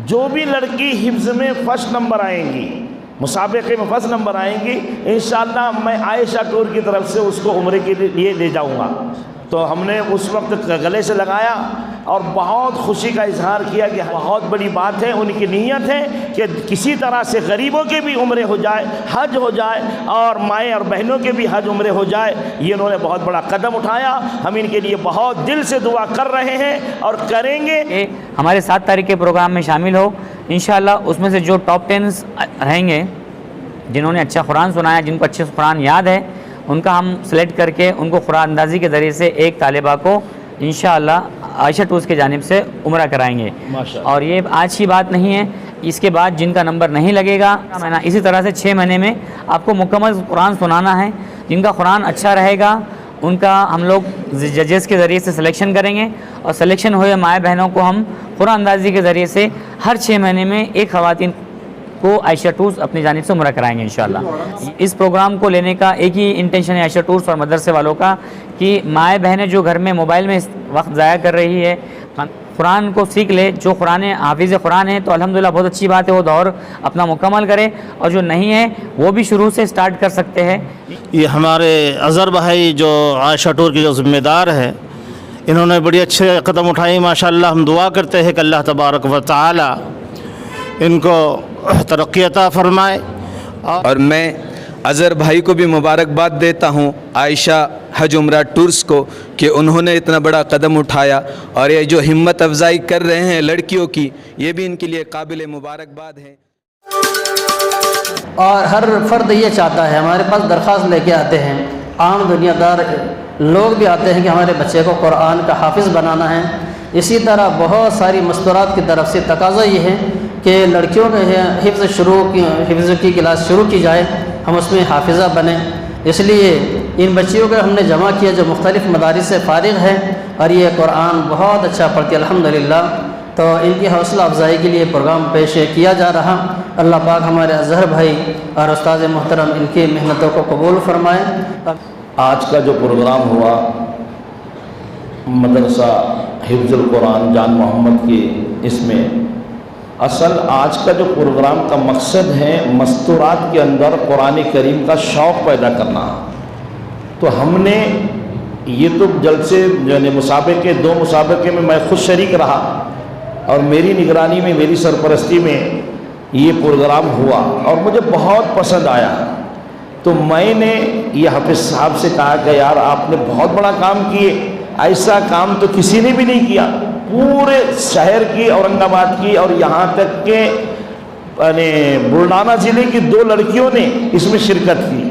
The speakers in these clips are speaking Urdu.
جو بھی لڑکی حفظ میں فرسٹ نمبر آئیں گی، مسابقے میں فرسٹ نمبر آئیں گی، انشاءاللہ میں عائشہ ٹور کی طرف سے اس کو عمرے کے لیے لے جاؤں گا۔ تو ہم نے اس وقت گلے سے لگایا اور بہت خوشی کا اظہار کیا کہ بہت بڑی بات ہے، ان کی نیت ہے کہ کسی طرح سے غریبوں کے بھی عمرے ہو جائے، حج ہو جائے، اور مائیں اور بہنوں کے بھی حج عمرے ہو جائے۔ یہ انہوں نے بہت بڑا قدم اٹھایا، ہم ان کے لیے بہت دل سے دعا کر رہے ہیں اور کریں گے۔ ہمارے 7 تاریخ کے پروگرام میں شامل ہو انشاءاللہ۔ اس میں سے جو ٹاپ 10 رہیں گے، جنہوں نے اچھا قرآن سنایا، جن کو اچھے قرآن یاد ہے، ان کا ہم سلیکٹ کر کے ان کو قرآن اندازی کے ذریعے سے ایک طالبہ کو انشاءاللہ عائشہ ٹورز کی جانب سے عمرہ کرائیں گے۔ اور یہ آج کی بات نہیں ہے، اس کے بعد جن کا نمبر نہیں لگے گا، اسی طرح سے 6 مہینے میں آپ کو مکمل قرآن سنانا ہے۔ جن کا قرآن اچھا رہے گا ان کا ہم لوگ ججز کے ذریعے سے سلیکشن کریں گے، اور سلیکشن ہوئے مائیں بہنوں کو ہم قرآن اندازی کے ذریعے سے ہر 6 مہینے میں ایک خواتین کو عائشہ ٹورز اپنی جانب سے عمرہ کرائیں گے انشاءاللہ۔ اس پروگرام کو لینے کا ایک ہی انٹینشن ہے عائشہ ٹورز اور مدرسے والوں کا، کہ مائیں بہنیں جو گھر میں موبائل میں وقت ضائع کر رہی ہے، قرآن کو سیکھ لے۔ جو قرآن حافظ قرآن ہے تو الحمدللہ بہت اچھی بات ہے، وہ دور اپنا مکمل کرے، اور جو نہیں ہے وہ بھی شروع سے سٹارٹ کر سکتے ہیں۔ یہ ہمارے اظہر بھائی جو عائشہ ٹور کے جو ذمہ دار ہیں، انہوں نے بڑی اچھے قدم اٹھائی ماشاءاللہ۔ ہم دعا کرتے ہیں کہ اللہ تبارک و تعالی ان کو ترقی عطا فرمائے۔ اور میں اظہر بھائی کو بھی مبارکباد دیتا ہوں، عائشہ حج عمرہ ٹورز کو، کہ انہوں نے اتنا بڑا قدم اٹھایا، اور یہ جو ہمت افزائی کر رہے ہیں لڑکیوں کی، یہ بھی ان کے لیے قابل مبارکباد ہے۔ اور ہر فرد یہ چاہتا ہے، ہمارے پاس درخواست لے کے آتے ہیں، عام دنیا دار لوگ بھی آتے ہیں کہ ہمارے بچے کو قرآن کا حافظ بنانا ہے۔ اسی طرح بہت ساری مستورات کی طرف سے تقاضا یہ ہے کہ لڑکیوں کے حفظ کی کلاس شروع کی جائے، ہم اس میں حافظہ بنیں۔ اس لیے ان بچیوں کو ہم نے جمع کیا جو مختلف مدارس سے فارغ ہیں، اور یہ قرآن بہت اچھا پڑھتی ہے الحمدللہ۔ تو ان کی حوصلہ افزائی کے لیے پروگرام پیش کیا جا رہا۔ اللہ پاک ہمارے اظہر بھائی اور استاد محترم ان کی محنتوں کو قبول فرمائے۔ آج کا جو پروگرام ہوا مدرسہ حفظ القرآن جان محمد کی، اس میں اصل آج کا جو پروگرام کا مقصد ہے مستورات کے اندر قرآن کریم کا شوق پیدا کرنا۔ تو ہم نے یہ تو جلسے یعنی مسابقے 2 مسابقے میں خود شریک رہا، اور میری نگرانی میں میری سرپرستی میں یہ پروگرام ہوا اور مجھے بہت پسند آیا۔ تو میں نے یہ حافظ صاحب سے کہا کہ یار آپ نے بہت بڑا کام کیے، ایسا کام تو کسی نے بھی نہیں کیا۔ پورے شہر کی، اورنگ آباد کی، اور یہاں تک کہ بلڈانہ ضلع کی 2 لڑکیوں نے اس میں شرکت کی،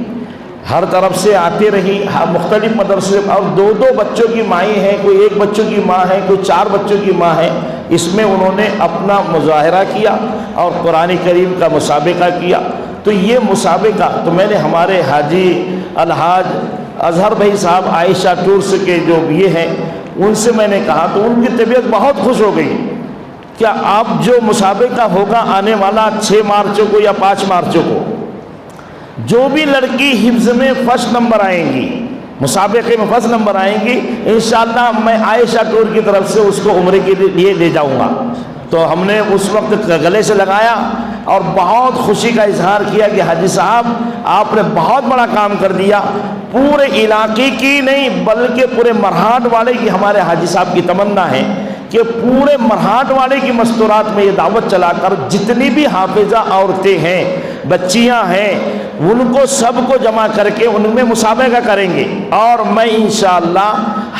ہر طرف سے آتی رہی، مختلف مدرسے، اور 2 بچوں کی مائیں ہیں، کوئی 1 بچوں کی ماں ہے، کوئی 4 بچوں کی ماں ہے۔ اس میں انہوں نے اپنا مظاہرہ کیا اور قرآن کریم کا مسابقہ کیا۔ تو یہ مسابقہ تو میں نے ہمارے حاجی الحاج اظہر بھائی صاحب عائشہ ٹورز کے جو یہ ہیں ان سے میں نے کہا، تو ان کی طبیعت بہت خوش ہو گئی۔ کیا آپ جو مسابقہ ہوگا آنے والا 6 مارچ کو یا 5 مارچ کو، جو بھی لڑکی حفظ میں فرسٹ نمبر آئیں گی، مسابقے میں فرسٹ نمبر آئیں گی، انشاءاللہ میں عائشہ ٹور کی طرف سے اس کو عمرے کے لیے لے جاؤں گا۔ تو ہم نے اس وقت گلے سے لگایا اور بہت خوشی کا اظہار کیا کہ حاجی صاحب آپ نے بہت بڑا کام کر دیا۔ پورے علاقے کی نہیں بلکہ پورے مرہاٹ والے کی ہمارے حاجی صاحب کی تمنا ہے کہ پورے مرہاٹ والے کی مستورات میں یہ دعوت چلا کر جتنی بھی حافظہ عورتیں ہیں، بچیاں ہیں، ان کو سب کو جمع کر کے ان میں مسابقہ کریں گے۔ اور میں انشاءاللہ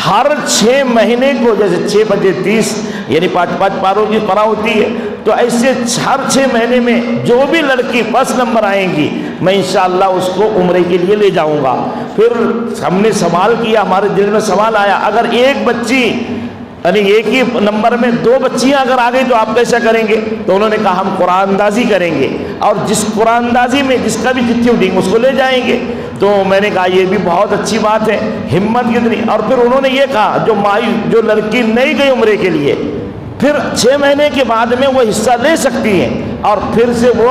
ہر 6 مہینے کو، جیسے 6 بجے 30 یعنی 5 پاروں کی قرآن ہوتی ہے، تو ایسے ہر 6 مہینے میں جو بھی لڑکی فرسٹ نمبر آئیں گی میں انشاءاللہ اس کو عمرے کے لیے لے جاؤں گا۔ پھر ہم نے سوال کیا، ہمارے دل میں سوال آیا، اگر ایک بچی یعنی ایک ہی نمبر میں 2 بچیاں اگر آ گئی تو آپ کیسا کریں گے؟ تو انہوں نے کہا ہم قرآن اندازی کریں گے، اور جس قرآن اندازی میں جس کا بھی جتنی اٹھیں اس کو لے جائیں گے۔ تو میں نے کہا یہ بھی بہت اچھی بات ہے، ہمت کتنی۔ اور پھر انہوں نے یہ کہا جو لڑکی نہیں گئی عمرے کے لیے، پھر 6 مہینے کے بعد میں وہ حصہ لے سکتی ہیں، اور پھر سے وہ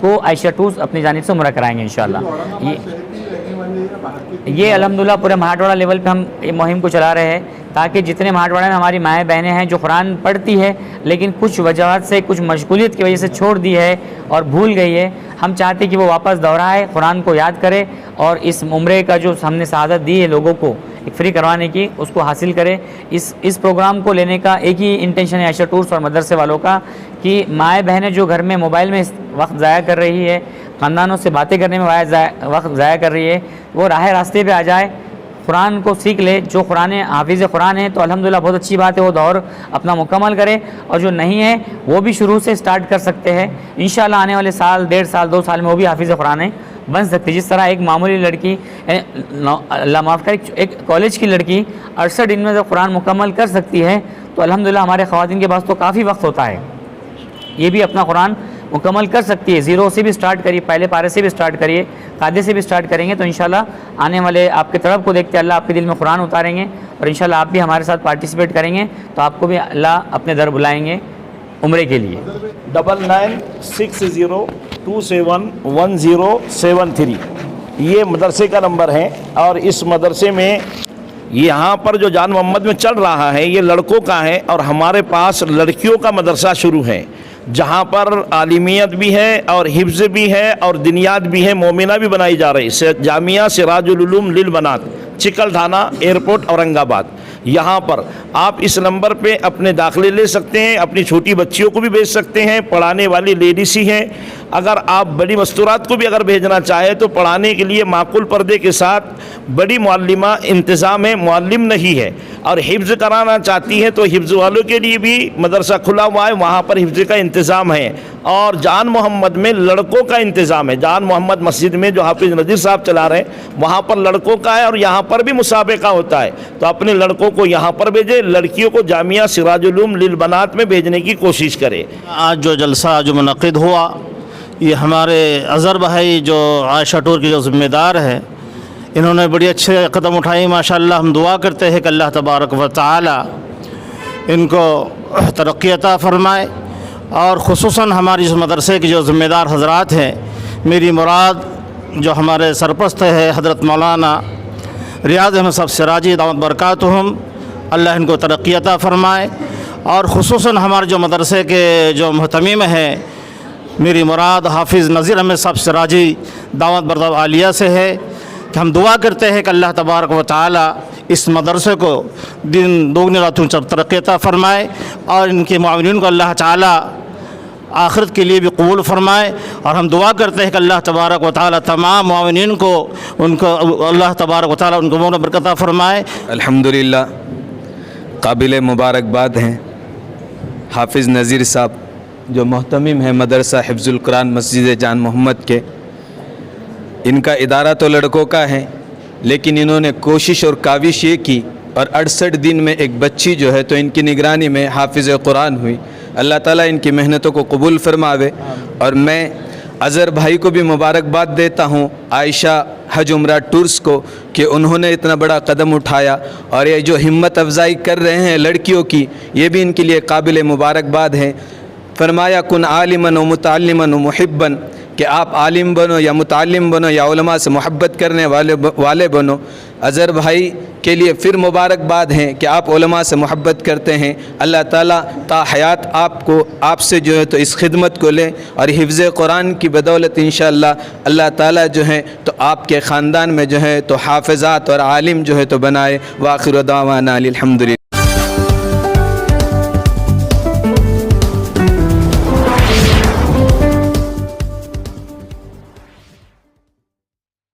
کو عائشہ ٹورس اپنی جانب سے عمرہ کرائیں گے انشاءاللہ۔ یہ الحمدللہ پورے مہاٹواڑہ لیول پہ ہم یہ مہم کو چلا رہے ہیں تاکہ جتنے مہاٹواڑہ میں ہماری مائیں بہنیں ہیں جو قرآن پڑھتی ہے لیکن کچھ وجوہات سے کچھ مشغولیت کی وجہ سے چھوڑ دی ہے اور بھول گئی ہے، ہم چاہتے کہ وہ واپس دہرائے، قرآن کو یاد کرے اور اس عمرے کا جو ہم نے سعادت دی ہے لوگوں کو ایک فری کروانے کی اس کو حاصل کرے۔ اس پروگرام کو لینے کا ایک ہی انٹینشن ہے عائشہ ٹورس اور مدرسے والوں کا کہ مائیں بہنیں جو گھر میں موبائل میں وقت ضائع کر رہی ہے، خاندانوں سے باتیں کرنے میں وقت ضائع کر رہی ہے، وہ راہ راستے پہ آ جائے، قرآن کو سیکھ لے۔ جو قرآن حافظ قرآن ہے تو الحمدللہ بہت اچھی بات ہے، وہ دور اپنا مکمل کرے، اور جو نہیں ہے وہ بھی شروع سے سٹارٹ کر سکتے ہیں۔ انشاءاللہ آنے والے سال، 1.5 سال 2 سال میں وہ بھی حافظ قرآن بن سکتی، جس طرح ایک معمولی لڑکی، اللہ معاف کرے، ایک کالج کی لڑکی 68 دن میں جب قرآن مکمل کر سکتی ہے تو الحمدللہ ہمارے خواتین کے پاس تو کافی وقت ہوتا ہے، یہ بھی اپنا قرآن مکمل کر سکتی ہے۔ 0 سے بھی سٹارٹ کریے، پہلے پارے سے بھی سٹارٹ کریے، قاعدے سے بھی سٹارٹ کریں گے تو انشاءاللہ آنے والے آپ کے طرف کو دیکھتے اللہ آپ کے دل میں قرآن اتاریں گے، اور انشاءاللہ آپ بھی ہمارے ساتھ پارٹیسپیٹ کریں گے تو آپ کو بھی اللہ اپنے در بلائیں گے عمرے کے لیے۔ 9960271073 یہ مدرسے کا نمبر ہے، اور اس مدرسے میں یہاں پر جو جان محمد میں چل رہا ہے یہ لڑکوں کا ہے، اور ہمارے پاس لڑکیوں کا مدرسہ شروع ہے جہاں پر عالمیت بھی ہے اور حفظ بھی ہے اور دنیات بھی ہے، مومنہ بھی بنائی جا رہی ہے۔ جامعہ سراج العلوم للبنات، چکل تھانہ ایئرپورٹ اورنگ آباد، یہاں پر آپ اس نمبر پہ اپنے داخلے لے سکتے ہیں، اپنی چھوٹی بچیوں کو بھی بھیج سکتے ہیں، پڑھانے والی لیڈیز ہی ہیں۔ اگر آپ بڑی مستورات کو بھی اگر بھیجنا چاہیں تو پڑھانے کے لیے معقول پردے کے ساتھ بڑی معلمہ انتظام ہے، معلم نہیں ہے، اور حفظ کرانا چاہتی ہے تو حفظ والوں کے لیے بھی مدرسہ کھلا ہوا ہے، وہاں پر حفظ کا انتظام ہے۔ اور جان محمد میں لڑکوں کا انتظام ہے، جان محمد مسجد میں جو حافظ نذیر صاحب چلا رہے ہیں وہاں پر لڑکوں کا ہے، اور یہاں پر بھی مسابقہ ہوتا ہے، تو اپنے لڑکوں کو یہاں پر بھیجے، لڑکیوں کو جامعہ سراج العلوم للبنات میں بھیجنے کی کوشش کرے۔ آج جو جلسہ جو منعقد ہوا یہ ہمارے اظہر بھائی جو عائشہ ٹور کے جو ذمہ دار ہیں انہوں نے بڑی اچھے قدم اٹھائی، ماشاءاللہ ہم دعا کرتے ہیں کہ اللہ تبارک و تعالی ان کو ترقی عطا فرمائے، اور خصوصاً ہماری اس مدرسے کے جو ذمہ دار حضرات ہیں، میری مراد جو ہمارے سرپرست ہے حضرت مولانا ریاض احمد صاحب سراجی دامت برکاتہم، اللہ ان کو ترقی عطا فرمائے، اور خصوصاً ہمارے جو مدرسے کے جو محتمم ہیں میری مراد حافظ نذیر احمد صاحب سراجی دعوت بردار عالیہ سے ہے کہ ہم دعا کرتے ہیں کہ اللہ تبارک و تعالی اس مدرسے کو دن دوگنی راتوں ترقی عطا فرمائے، اور ان کے معاونین کو اللہ تعالی آخرت کے لیے بھی قبول فرمائے، اور ہم دعا کرتے ہیں کہ اللہ تبارک و تعالی تمام معاونین کو اللہ تبارک و تعالی ان کو عمر برکت عطا فرمائے۔ الحمدللہ قابل مبارکباد ہیں حافظ نذیر صاحب جو محتمم ہے مدرسہ حفظ القرآن مسجد جان محمد کے۔ ان کا ادارہ تو لڑکوں کا ہے، لیکن انہوں نے کوشش اور کاوش یہ کی، اور 68 دن میں ایک بچی جو ہے تو ان کی نگرانی میں حافظ قرآن ہوئی۔ اللہ تعالیٰ ان کی محنتوں کو قبول فرماوے، اور میں اظہر بھائی کو بھی مبارکباد دیتا ہوں، عائشہ حج عمرہ ٹورس کو، کہ انہوں نے اتنا بڑا قدم اٹھایا، اور یہ جو ہمت افزائی کر رہے ہیں لڑکیوں کی، یہ بھی ان کے لیے قابل مبارکباد ہے۔ فرمایا کن عالماً و متعلماً و محباً، کہ آپ عالم بنو یا متعلم بنو یا علماء سے محبت کرنے والے بنو۔ اظہر بھائی کے لیے پھر مبارکباد ہیں کہ آپ علماء سے محبت کرتے ہیں، اللہ تعالیٰ تا حیات آپ سے جو ہے تو اس خدمت کو لیں، اور حفظ قرآن کی بدولت انشاءاللہ اللہ تعالیٰ جو ہے تو آپ کے خاندان میں جو ہے تو حافظات اور عالم جو ہے تو بنائے۔ وآخر دعوانا الحمدللہ۔